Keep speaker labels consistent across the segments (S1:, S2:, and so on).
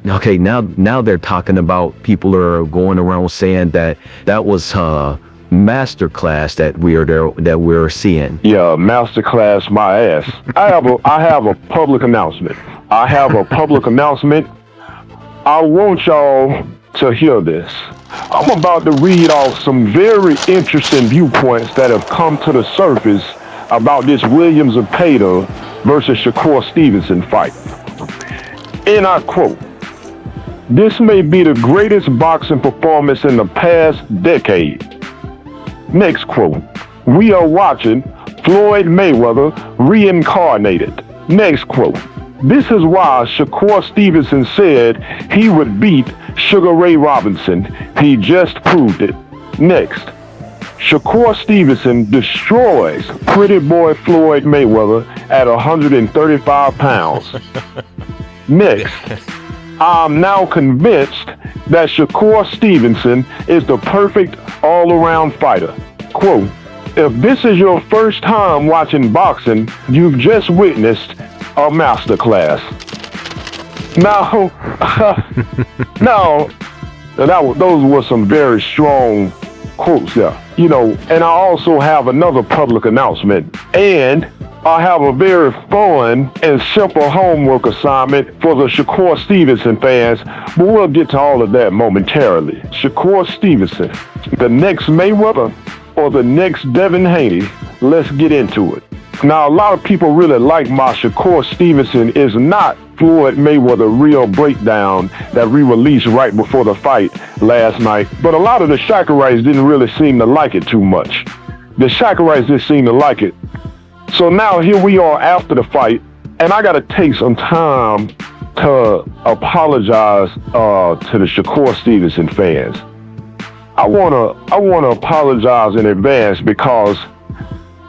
S1: Okay, now they're talking about, people are going around saying that was master class that we're seeing.
S2: Yeah, master class my ass. I have a public announcement. I have a public announcement. I want y'all to hear this. I'm about to read off some very interesting viewpoints that have come to the surface about this Zepeda versus Shakur Stevenson fight. And I quote, "This may be the greatest boxing performance in the past decade." Next quote, "We are watching Floyd Mayweather reincarnated." Next quote, "This is why Shakur Stevenson said he would beat Sugar Ray Robinson. He just proved it." Next, Shakur Stevenson destroys pretty boy Floyd Mayweather at 135 pounds. Next, I'm now convinced that Shakur Stevenson is the perfect all-around fighter. Quote, "If this is your first time watching boxing, you've just witnessed a masterclass." Now, those were some very strong quotes there. You know, and I also have another public announcement. And I have a very fun and simple homework assignment for the Shakur Stevenson fans, but we'll get to all of that momentarily. Shakur Stevenson, the next Mayweather or the next Devin Haney? Let's get into it. Now, a lot of people really like my Shakur Stevenson is not Floyd Mayweather real breakdown that we released right before the fight last night, but a lot of the Shakurites didn't really seem to like it too much. The Shakurites didn't seem to like it. So now here we are after the fight, and I gotta take some time to apologize to the Shakur Stevenson fans. I wanna apologize in advance because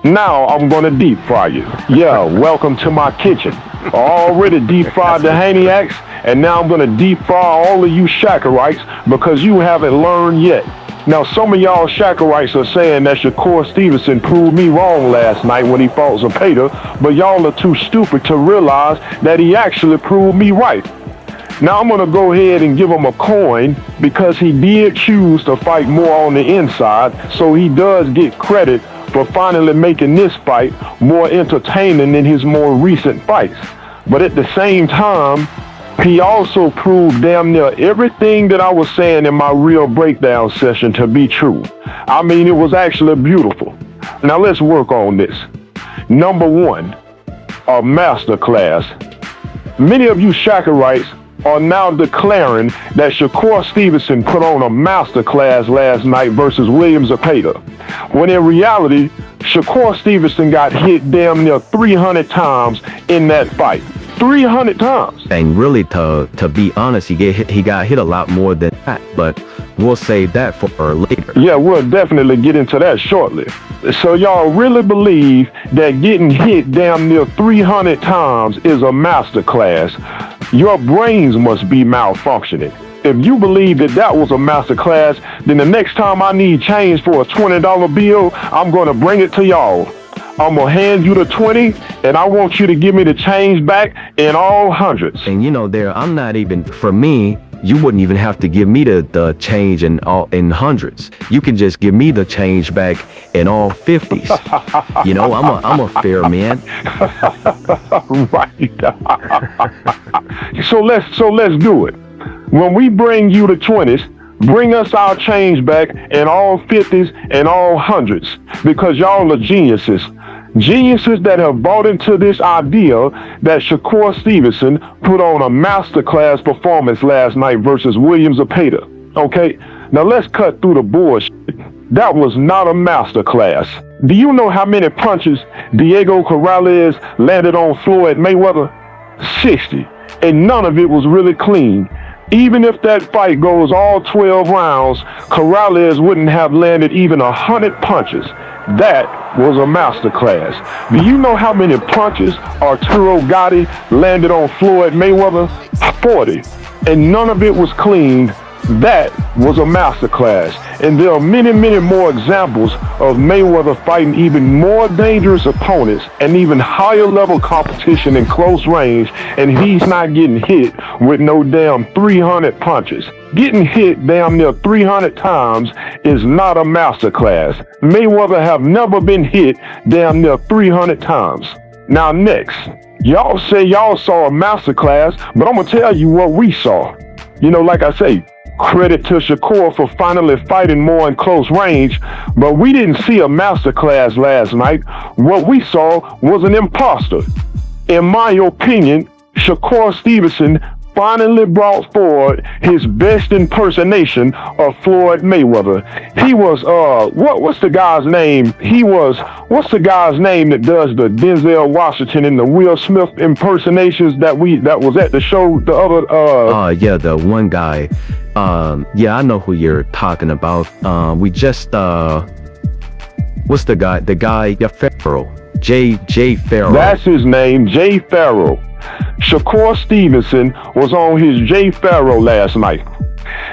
S2: now I'm gonna deep fry you. Yeah, welcome to my kitchen. I already deep fried the Haneyaks, and now I'm gonna deep fry all of you Shakurites because you haven't learned yet. Now, some of y'all Shakurites are saying that Shakur Stevenson proved me wrong last night when he fought Zepeda, but y'all are too stupid to realize that he actually proved me right. Now, I'm going to go ahead and give him a coin because he did choose to fight more on the inside, so he does get credit for finally making this fight more entertaining than his more recent fights. But at the same time, he also proved damn near everything that I was saying in my real breakdown session to be true. I mean, it was actually beautiful. Now let's work on this. Number one, a masterclass. Many of you Shakurites are now declaring that Shakur Stevenson put on a masterclass last night versus Zepeda, when in reality, Shakur Stevenson got hit damn near 300 times in that fight. 300 times.
S1: And really, to be honest, he got hit a lot more than that, but we'll save that for later.
S2: Yeah, we'll definitely get into that shortly. So y'all really believe that getting hit damn near 300 times is a masterclass? Your brains must be malfunctioning. If you believe that was a masterclass, then the next time I need change for a $20 bill, I'm gonna bring it to y'all. I'm gonna hand you the 20, and I want you to give me the change back in all hundreds.
S1: And you know, I'm not even, for me, you wouldn't even have to give me the change in hundreds. You can just give me the change back in all 50s. You know, I'm a fair man.
S2: Right. So let's do it. When we bring you the 20s, bring us our change back in all 50s and all hundreds, because y'all are geniuses. Geniuses that have bought into this idea that Shakur Stevenson put on a masterclass performance last night versus Zepeda. Okay, now let's cut through the bullshit. That was not a masterclass. Do you know how many punches Diego Corrales landed on Floyd Mayweather? 60, and none of it was really clean. Even if that fight goes all 12 rounds, Corrales wouldn't have landed even 100 punches. That was a masterclass. Do you know how many punches Arturo Gatti landed on Floyd Mayweather? 40. And none of it was clean That was a masterclass. And there are many, many more examples of Mayweather fighting even more dangerous opponents and even higher level competition in close range, and he's not getting hit with no damn 300 punches. Getting hit damn near 300 times is not a masterclass. Mayweather have never been hit damn near 300 times. Now next, y'all say y'all saw a masterclass, but I'm gonna tell you what we saw. You know, like I say, credit to Shakur for finally fighting more in close range, but we didn't see a masterclass last night. What we saw was an imposter. In my opinion, Shakur Stevenson finally brought forward his best impersonation of Floyd Mayweather. He was, what's the guy's name? What's the guy's name that does the Denzel Washington and the Will Smith impersonations that was at the show the other,
S1: yeah, the one guy. Yeah, I know who you're talking about. We just, what's the guy? The guy, yeah, Farrell. Jay Farrell.
S2: That's his name, Jay Farrell. Shakur Stevenson was on his Jay Farrell last night,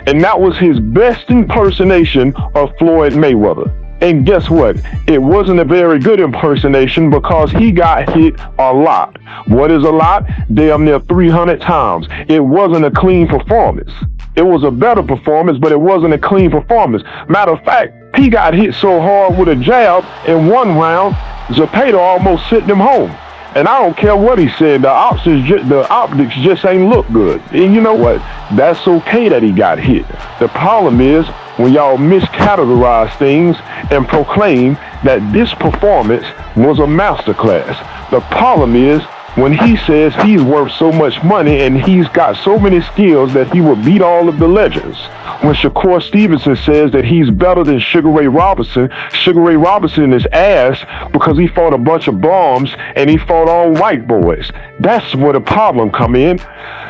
S2: and that was his best impersonation of Floyd Mayweather. And guess what? It wasn't a very good impersonation because he got hit a lot. What is a lot? Damn near 300 times. It wasn't a clean performance. It was a better performance, but it wasn't a clean performance. Matter of fact, he got hit so hard with a jab in one round, Zepeda almost sent him home. And I don't care what he said, the optics just ain't look good. And you know what? That's okay that he got hit. The problem is when y'all miscategorize things and proclaim that this performance was a masterclass. The problem is when he says he's worth so much money and he's got so many skills that he will beat all of the legends. When Shakur Stevenson says that he's better than Sugar Ray Robinson is ass because he fought a bunch of bums and he fought all white boys. That's where the problem come in.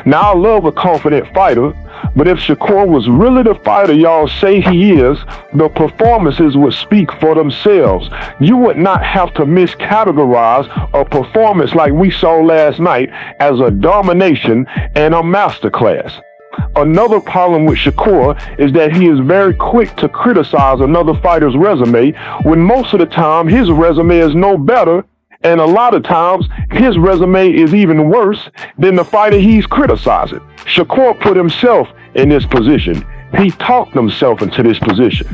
S2: Now, I love a confident fighter, but if Shakur was really the fighter y'all say he is, the performances would speak for themselves. You would not have to miscategorize a performance like we saw last night as a domination and a masterclass. Another problem with Shakur is that he is very quick to criticize another fighter's resume when most of the time his resume is no better, and a lot of times his resume is even worse than the fighter he's criticizing. Shakur put himself in this position. He talked himself into this position.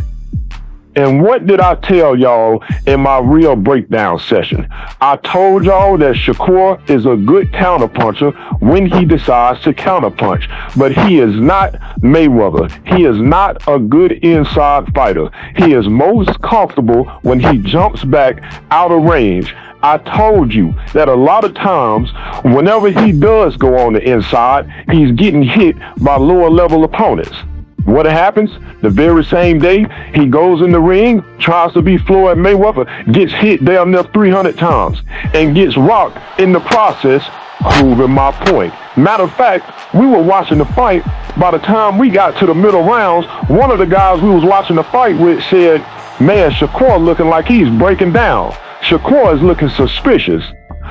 S2: And what did I tell y'all in my real breakdown session? I told y'all that Shakur is a good counterpuncher when he decides to counterpunch, but he is not Mayweather. He is not a good inside fighter. He is most comfortable when he jumps back out of range. I told you that a lot of times, whenever he does go on the inside, he's getting hit by lower level opponents. What happens? The very same day, he goes in the ring, tries to be Floyd Mayweather, gets hit damn near 300 times, and gets rocked in the process, proving my point. Matter of fact, we were watching the fight. By the time we got to the middle rounds, one of the guys we was watching the fight with said, man, Shakur looking like he's breaking down. Shakur is looking suspicious.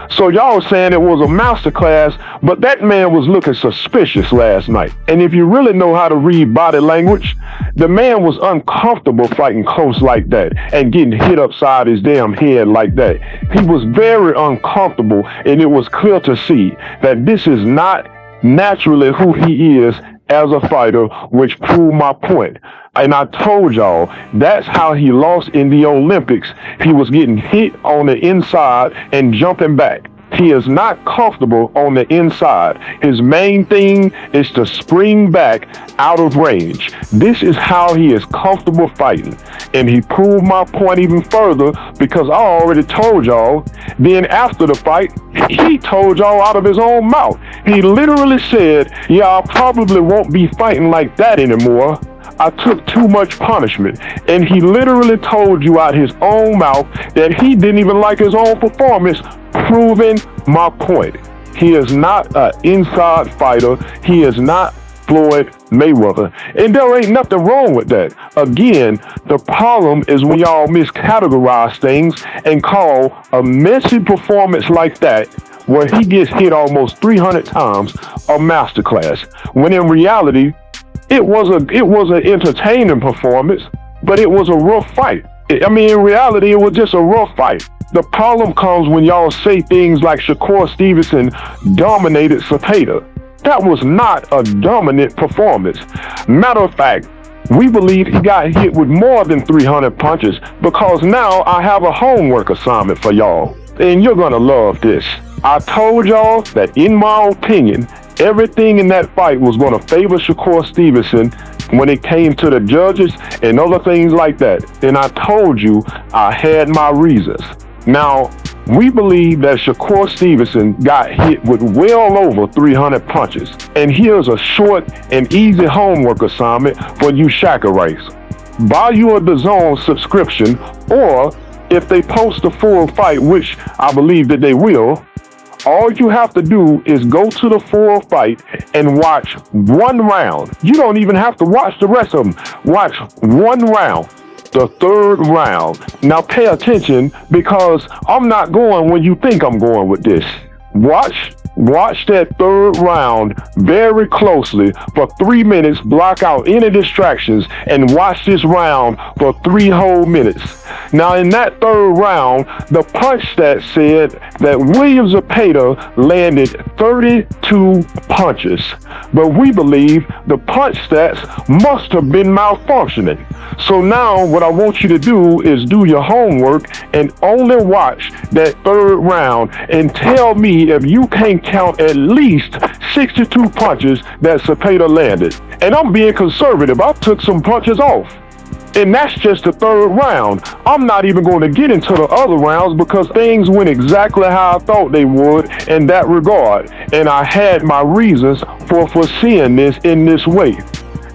S2: So y'all saying it was a masterclass, but that man was looking suspicious last night. And if you really know how to read body language, the man was uncomfortable fighting close like that and getting hit upside his damn head like that. He was very uncomfortable, and it was clear to see that this is not naturally who he is as a fighter, which proved my point. And I told y'all, that's how he lost in the Olympics. He was getting hit on the inside and jumping back. He is not comfortable on the inside. His main thing is to spring back out of range. This is how he is comfortable fighting. And he proved my point even further because I already told y'all. Then after the fight, he told y'all out of his own mouth. He literally said, yeah, I probably won't be fighting like that anymore. I took too much punishment. And he literally told you out his own mouth that he didn't even like his own performance, proving my point. He is not an inside fighter. He is not Floyd Mayweather. And there ain't nothing wrong with that. Again, the problem is when y'all miscategorize things and call a messy performance like that, where he gets hit almost 300 times, a masterclass. When in reality, It was an entertaining performance, but it was a rough fight. I mean, in reality, it was just a rough fight. The problem comes when y'all say things like Shakur Stevenson dominated Zepeda. That was not a dominant performance. Matter of fact, we believe he got hit with more than 300 punches, because now I have a homework assignment for y'all, and you're gonna love this. I told y'all that, in my opinion, everything in that fight was gonna favor Shakur Stevenson when it came to the judges and other things like that. And I told you I had my reasons. Now, we believe that Shakur Stevenson got hit with well over 300 punches. And here's a short and easy homework assignment for you Shakurites. Buy you a Dazn subscription, or if they post a full fight, which I believe that they will, all you have to do is go to the full fight and watch one round. You don't even have to watch the rest of them. Watch one round, the third round. Now pay attention, because I'm not going when you think I'm going with this. Watch that third round very closely for 3 minutes. Block out any distractions and watch this round for 3 whole minutes. Now, in that third round, the punch stat said that Zepeda landed 32 punches, but we believe the punch stats must have been malfunctioning. So now what I want you to do is do your homework and only watch that third round and tell me if you can't count at least 62 punches that Zepeda landed. And I'm being conservative. I took some punches off. And that's just the third round. I'm not even going to get into the other rounds, because things went exactly how I thought they would in that regard. And I had my reasons for foreseeing this in this way.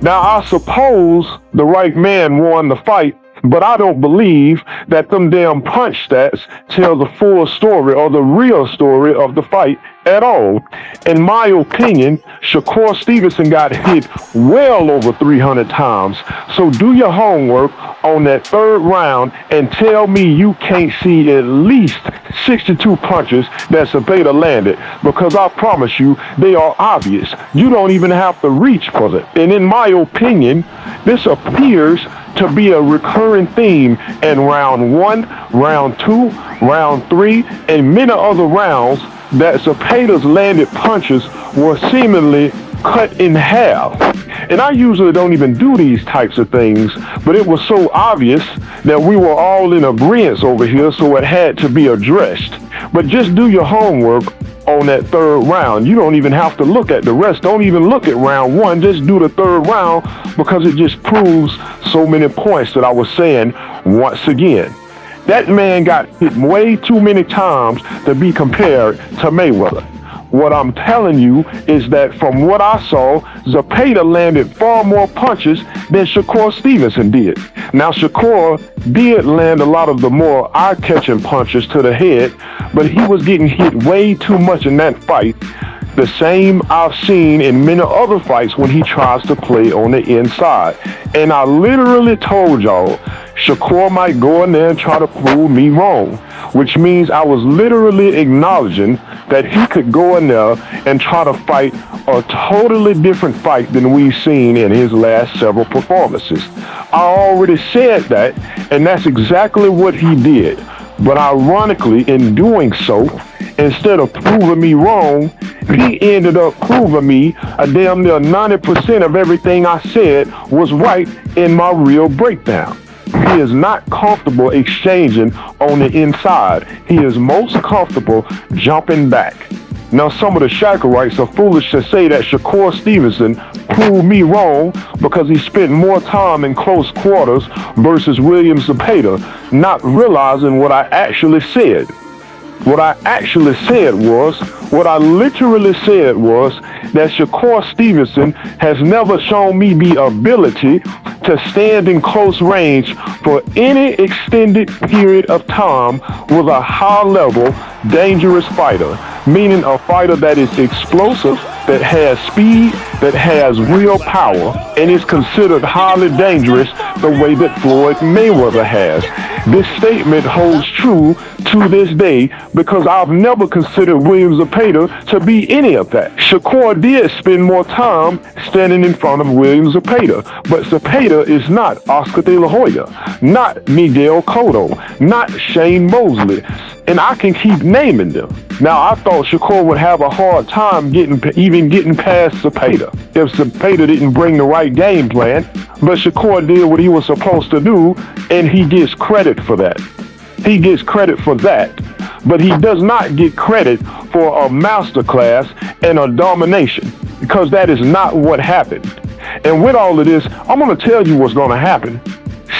S2: Now, I suppose the right man won the fight, but I don't believe that them damn punch stats tell the full story or the real story of the fight at all. In my opinion, Shakur Stevenson got hit well over 300 times. So do your homework on that third round and tell me you can't see at least 62 punches that Zepeda landed, because I promise you they are obvious. You don't even have to reach for it. And in my opinion, this appears to be a recurring theme in round 1, round 2, round 3, and many other rounds, that Zepeda's landed punches were seemingly cut in half. And I usually don't even do these types of things, but it was so obvious that we were all in agreement over here, so it had to be addressed. But just do your homework on that third round. You don't even have to look at the rest. Don't even look at round 1. Just do the third round, because it just proves so many points that I was saying once again. That man got hit way too many times to be compared to Mayweather. What I'm telling you is that from what I saw, Zepeda landed far more punches than Shakur Stevenson did. Now, Shakur did land a lot of the more eye-catching punches to the head, but he was getting hit way too much in that fight. The same I've seen in many other fights when he tries to play on the inside. And I literally told y'all, Shakur might go in there and try to prove me wrong, which means I was literally acknowledging that he could go in there and try to fight a totally different fight than we've seen in his last several performances. I already said that, and that's exactly what he did. But ironically, in doing so, instead of proving me wrong, he ended up proving me a damn near 90% of everything I said was right in my real breakdown. He is not comfortable exchanging on the inside. He is most comfortable jumping back. Now, some of the Shakurites are foolish to say that Shakur Stevenson proved me wrong because he spent more time in close quarters versus Zepeda, not realizing what I actually said. What I literally said was that Shakur Stevenson has never shown me the ability to stand in close range for any extended period of time with a high-level, dangerous fighter, meaning a fighter that is explosive, that has speed, that has real power, and is considered highly dangerous the way that Floyd Mayweather has. This statement holds true to this day, because I've never considered William Zepeda to be any of that. Shakur did spend more time standing in front of William Zepeda, but Zepeda is not Oscar De La Hoya, not Miguel Cotto, not Shane Mosley, and I can keep naming them. Now, I thought Shakur would have a hard time getting past Zepeda if Zepeda didn't bring the right game plan, but Shakur did what he was supposed to do, and he gets credit for that. He gets credit for that, but he does not get credit for a masterclass and a domination, because that is not what happened. And with all of this, I'm going to tell you what's going to happen.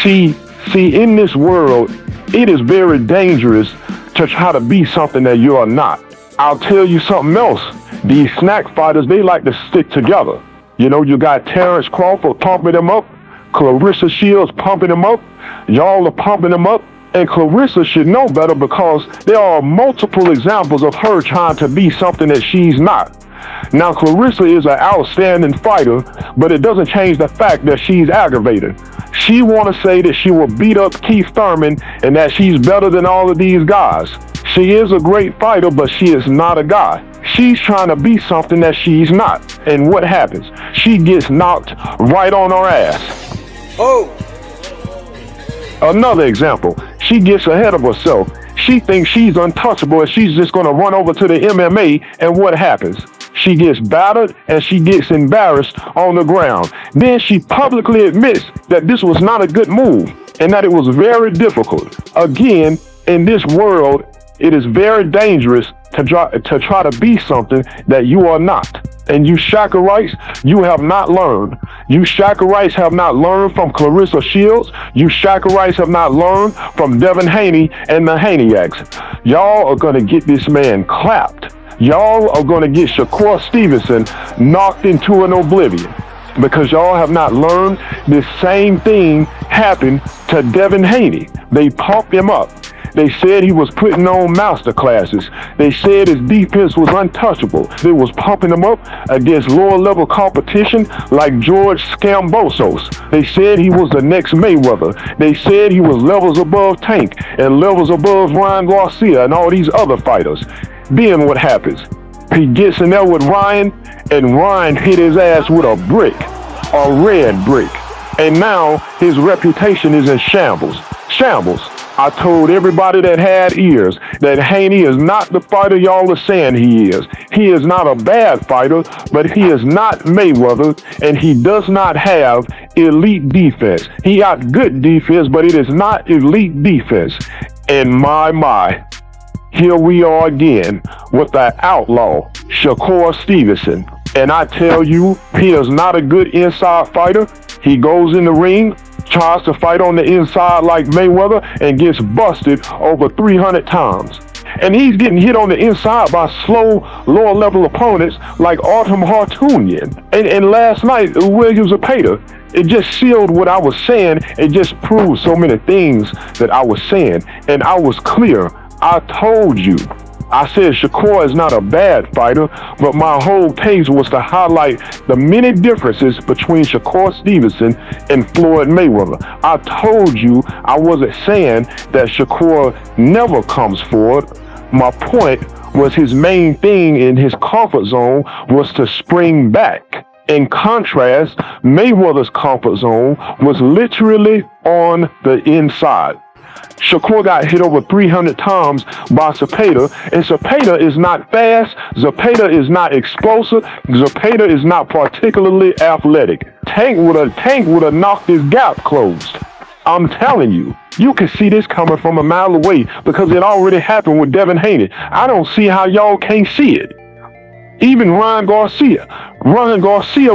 S2: See, in this world, it is very dangerous to try to be something that you are not. I'll tell you something else. These snack fighters, they like to stick together. You know, you got Terrence Crawford pumping him up, Clarissa Shields pumping him up, y'all are pumping him up, and Clarissa should know better, because there are multiple examples of her trying to be something that she's not. Now, Clarissa is an outstanding fighter, but it doesn't change the fact that she's aggravated. She want to say that she will beat up Keith Thurman and that she's better than all of these guys. She is a great fighter, but she is not a guy. She's trying to be something that she's not. And what happens? She gets knocked right on her ass.
S3: Oh!
S2: Another example, she gets ahead of herself. She thinks she's untouchable and she's just going to run over to the MMA, and what happens? She gets battered and she gets embarrassed on the ground. Then she publicly admits that this was not a good move and that it was very difficult. Again, in this world, it is very dangerous to try to be something that you are not. And you Shakurites, you have not learned. You Shakurites have not learned from Clarissa Shields. You Shakurites have not learned from Devin Haney and the Haneyaks. Y'all are going to get this man clapped. Y'all are going to get Shakur Stevenson knocked into an oblivion, because y'all have not learned this same thing happened to Devin Haney. They pumped him up. They said he was putting on master classes. They said his defense was untouchable. They was pumping him up against lower level competition like George Scambosos. They said he was the next Mayweather. They said he was levels above Tank and levels above Ryangarcia and all these other fighters. Then what happens? He gets in there with Ryan, and Ryan hit his ass with a brick, a red brick. And now his reputation is in shambles. Shambles. I told everybody that had ears that Haney is not the fighter y'all are saying he is. He is not a bad fighter, but he is not Mayweather, and he does not have elite defense. He got good defense, but it is not elite defense. And my, here we are again with the outlaw, Shakur Stevenson. And I tell you, he is not a good inside fighter. He goes in the ring, tries to fight on the inside like Mayweather, and gets busted over 300 times. And he's getting hit on the inside by slow, lower-level opponents like Artem Hartunian. And last night, William Zepeda, it just sealed what I was saying. It just proved so many things that I was saying. And I was clear. I told you. I said Shakur is not a bad fighter, but my whole page was to highlight the many differences between Shakur Stevenson and Floyd Mayweather. I told you I wasn't saying that Shakur never comes forward. My point was his main thing in his comfort zone was to spring back. In contrast, Mayweather's comfort zone was literally on the inside. Shakur got hit over 300 times by Zepeda, and Zepeda is not fast, Zepeda is not explosive, Zepeda is not particularly athletic. Tank would have knocked his gap closed. I'm telling you, you can see this coming from a mile away because it already happened with Devin Haney. I don't see how y'all can't see it. Even Ryangarcia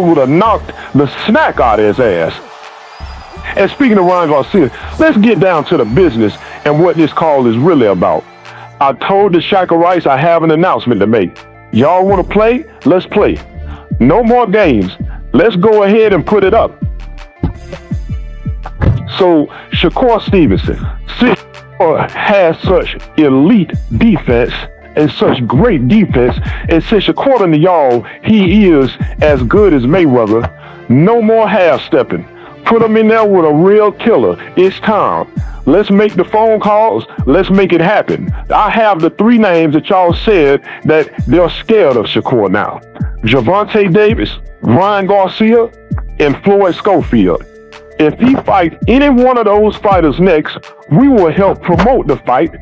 S2: would have knocked the snack out of his ass. And speaking of Ryangarcia, let's get down to the business and what this call is really about. I told the Shakurites I have an announcement to make. Y'all want to play? Let's play. No more games. Let's go ahead and put it up. So, Shakur Stevenson, Shakur has such elite defense and such great defense, and since according to y'all, he is as good as Mayweather, no more half-stepping. Put him in there with a real killer. It's time. Let's make the phone calls. Let's make it happen. I have the 3 names that y'all said that they're scared of Shakur now. Gervonta Davis, Ryangarcia, and Floyd Schofield. If he fights any one of those fighters next, we will help promote the fight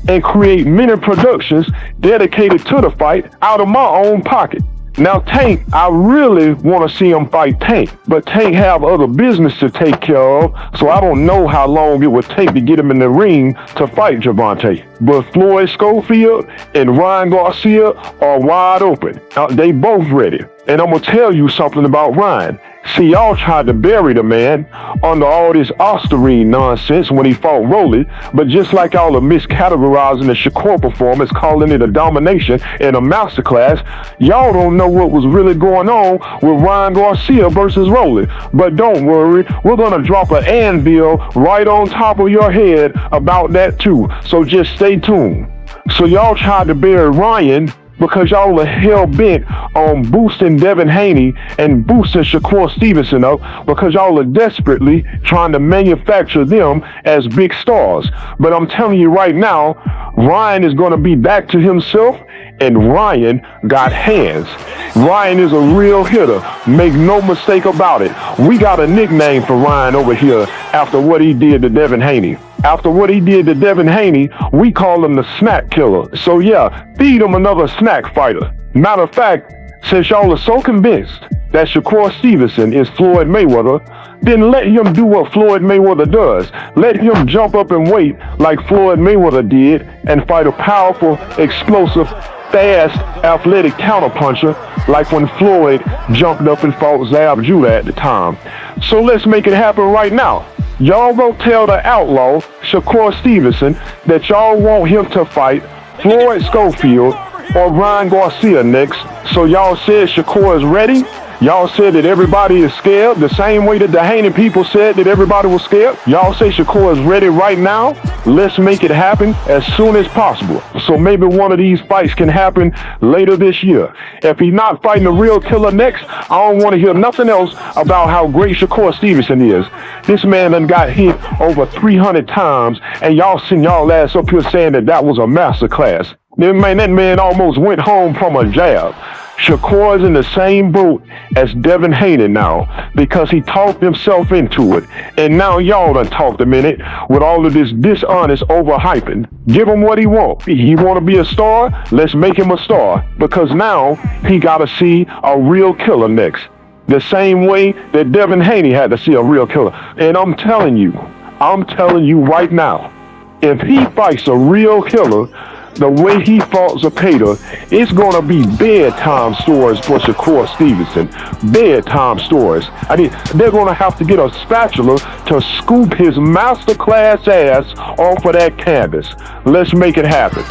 S2: and create many productions dedicated to the fight out of my own pocket. Now, Tank, I really want to see him fight Tank, but Tank have other business to take care of, so I don't know how long it would take to get him in the ring to fight Gervonta. But Floyd Schofield and Ryangarcia are wide open. They both ready. And I'm going to tell you something about Ryan. See, y'all tried to bury the man under all this Osterine nonsense when he fought Rolly, but just like y'all are miscategorizing the Shakur performance, calling it a domination and a masterclass, y'all don't know what was really going on with Ryangarcia versus Rolly. But don't worry, we're going to drop an anvil right on top of your head about that too, so just stay tuned. So y'all tried to bury Ryan because y'all are hell-bent on boosting Devin Haney and boosting Shakur Stevenson up because y'all are desperately trying to manufacture them as big stars. But I'm telling you right now, Ryan is going to be back to himself, and Ryan got hands. Ryan is a real hitter. Make no mistake about it. We got a nickname for Ryan over here after what he did to Devin Haney. After what he did to Devin Haney, we call him the snack killer. So yeah, feed him another snack fighter. Matter of fact, since y'all are so convinced that Shakur Stevenson is Floyd Mayweather, then let him do what Floyd Mayweather does. Let him jump up and wait like Floyd Mayweather did and fight a powerful, explosive, fast, athletic counterpuncher like when Floyd jumped up and fought Zab Judah at the time. So let's make it happen right now. Y'all go tell the outlaw, Shakur Stevenson, that y'all want him to fight Floyd Schofield or Ryangarcia next. So y'all said Shakur is ready. Y'all said that everybody is scared, the same way that the Haney people said that everybody was scared. Y'all say Shakur is ready right now. Let's make it happen as soon as possible. So maybe one of these fights can happen later this year. If he's not fighting a real killer next, I don't want to hear nothing else about how great Shakur Stevenson is. This man done got hit over 300 times, and y'all send y'all ass up here saying that that was a masterclass. That man almost went home from a jab. Shakur's in the same boat as Devin Haney now because he talked himself into it. And now y'all done talked him in it with all of this dishonest overhyping. Give him what he wants. He want to be a star? Let's make him a star because now he got to see a real killer next. The same way that Devin Haney had to see a real killer. And I'm telling you right now, if he fights a real killer, the way he fought Zepeda, it's going to be bedtime stories for Shakur Stevenson. Bedtime stories. I mean, they're going to have to get a spatula to scoop his masterclass ass off of that canvas. Let's make it happen.